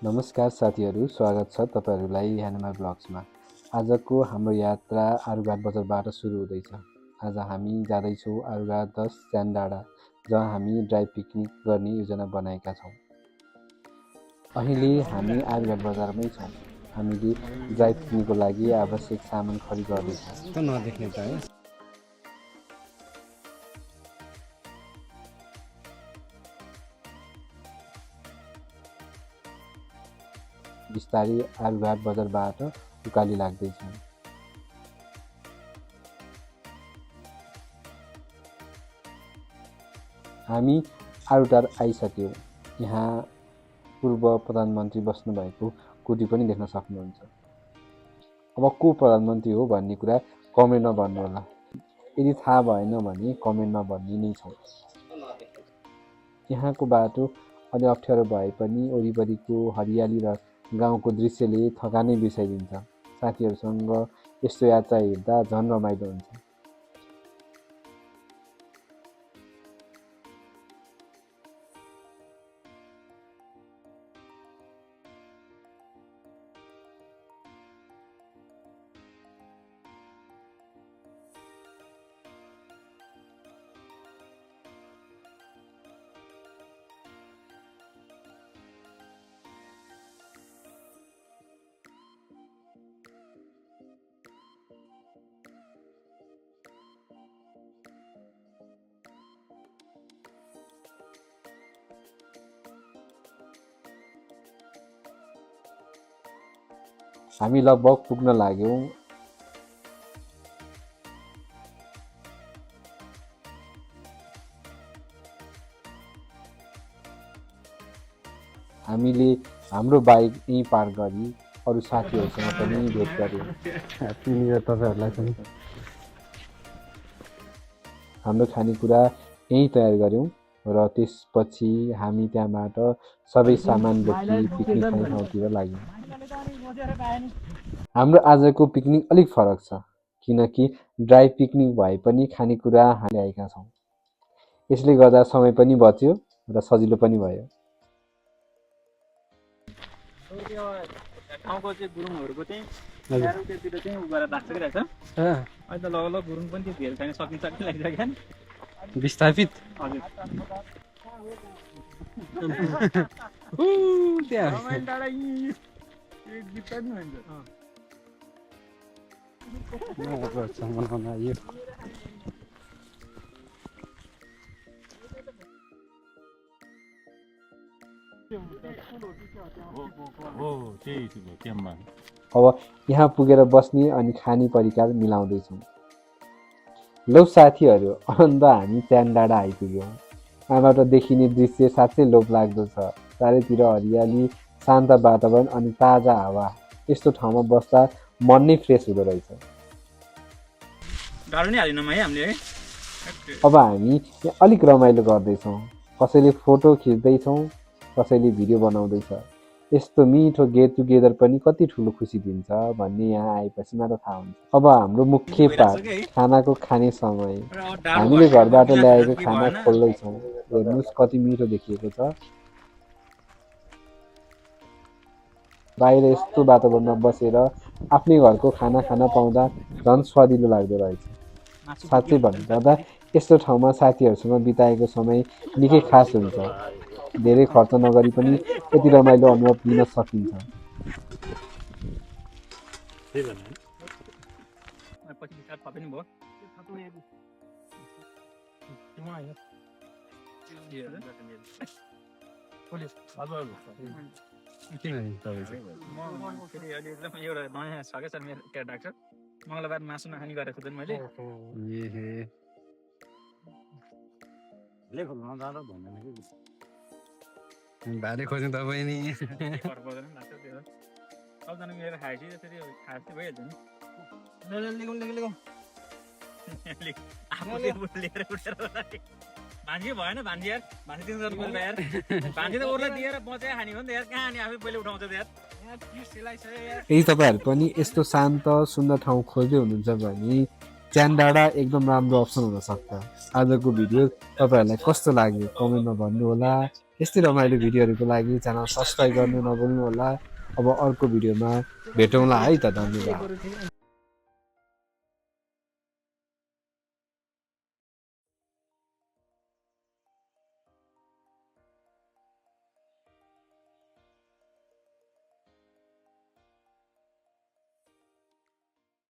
नमस्कार साथीहरू, स्वागत छ तपाईहरूलाई ह्यान्डमा ब्लग्समा। आजको हाम्रो यात्रा आरुघाट बजारबाट सुरु हुँदैछ। आज हामी जाँदैछौँ आरुघाट 10 च्यानडाँडा, जहाँ हामी ड्राई पिकनिक गर्ने योजना बनाएका छौँ। अहिले हामी आरुघाट बजारमै छौँ। हामीले ड्राई पिकनिकको लागि आवश्यक सामान खरिद गर्दैछौँ। बिस्तारै आरुघाट बजारबाट उकाली लाग्दैछौँ। हामी आरुटार आइसक्यौँ। यहाँ पूर्व प्रधानमन्त्री बस्नुभएको कुटी पनि देख्न सक्नुहुन्छ। अब को प्रधानमन्त्री हो भन्ने कुरा कमेन्टमा भन्नुहोला। यदि थाहा भएन भने कमेन्टमा भनिदिनै छौँ। यहाँको बाटो अलि अप्ठ्यारो भए पनि वरिपरिको हरियाली र गाउँको दृश्यले थकानै बिर्साइदिन्छ। साथीहरूसँग यस्तो यात्रा हेर्दा झन् रमाइलो हुन्छ। हामी लगभग पुग्न लाग्यौँ। हामीले हाम्रो बाइक यहीँ पार्क गरी अरू साथीहरूसँग पनि भेट गऱ्यौँ। ह्याप्पी न्यू इयर तपाईँहरूलाई पनि। हाम्रो खानेकुरा यहीँ तयार गऱ्यौँ र त्यसपछि हामी त्यहाँबाट सबै सामान बोकी पिकनिक खाने ठाउँतिर लाग्यौँ। हाम्रो आजको पिकनिक अलिक फरक छ, किनकि ड्राई पिकनिक भए पनि खानेकुरा हामी ल्याएका छौँ। यसले गर्दा समय पनि बच्यो र सजिलो पनि भयो। ठाउँको चाहिँ गुरुङहरूको चाहिँ त्यतिर चाहिँ उ गरेर राखिसकिरहेको छ। अहिले त लगभग गुरुङ पनि त्यो भेल खान सकिन्छ कि लागिसक्यो क्या विस्थापित। हजुर अब यहाँ पुगेर बस्ने अनि खाने परिकार मिलाउँदैछौँ। लौ साथीहरू, अन्त हामी च्यानडाँडा आइपुग्यौँ। यहाँबाट देखिने दृश्य साँच्चै लोभलाग्दो छ। चारैतिर हरियाली, शान्त वातावरण अनि ताजा हावा। यस्तो ठाउँमा बस्दा मन नै फ्रेस हुँदो रहेछ। अब हामी यहाँ अलिक रमाइलो गर्दैछौँ। कसैले फोटो खिच्दैछौँ, कसैले भिडियो बनाउँदैछ। यस्तो मिठो गेट टुगेदर पनि कति ठुलो खुसी दिन्छ भन्ने यहाँ आएपछि मात्र थाहा हुन्छ। अब हाम्रो मुख्य पाठ, खानाको खाने समय। हामीले घरबाट ल्याएको खाना खोल्दैछौँ। हेर्नुहोस् कति मिठो देखिएको छ। बाहिर यस्तो वातावरणमा बसेर आफ्नै घरको खाना खान पाउँदा झन् स्वादिलो लाग्दो रहेछ। साँच्चै भन्नुपर्दा यस्तो ठाउँमा साथीहरूसँग बिताएको समय निकै खास हुन्छ। धेरै खर्च नगरी पनि यति रमाइलो अनुभव लिन सकिन्छ। एउटा नयाँ छ क्या सर मेरो केटा डाक्टर मङ्गलबार मासु नखाने गरेको थिएँ मैले भाले खोज्नु तपाईँ नि सबजना मिलेर खाएपछि त्यसरी खाए चाहिँ भइहाल्छ नि आफूले लिएर उठेर भान्जी भएन भान्जी यार भान्जी 300 रुपियाँ यार भान्जी त ओर्ला दिएर बचाइ खाने हो नि त यार कहाँ अनि आफै पहिले उठाउँछ त यार यदि तपाईँहरू पनि यस्तो शान्त सुन्दर ठाउँ खोज्दै हुनुहुन्छ भने च्यान डाँडा एकदम राम्रो अप्सन हुनसक्छ। आजको भिडियो तपाईँहरूलाई कस्तो लाग्यो कमेन्टमा भन्नुहोला। यस्तै रमाइलो भिडियोहरूको लागि च्यानल सब्सक्राइब गर्नु नभुल्नु होला। अब अर्को भिडियोमा भेटौँला है त, धन्यवाद।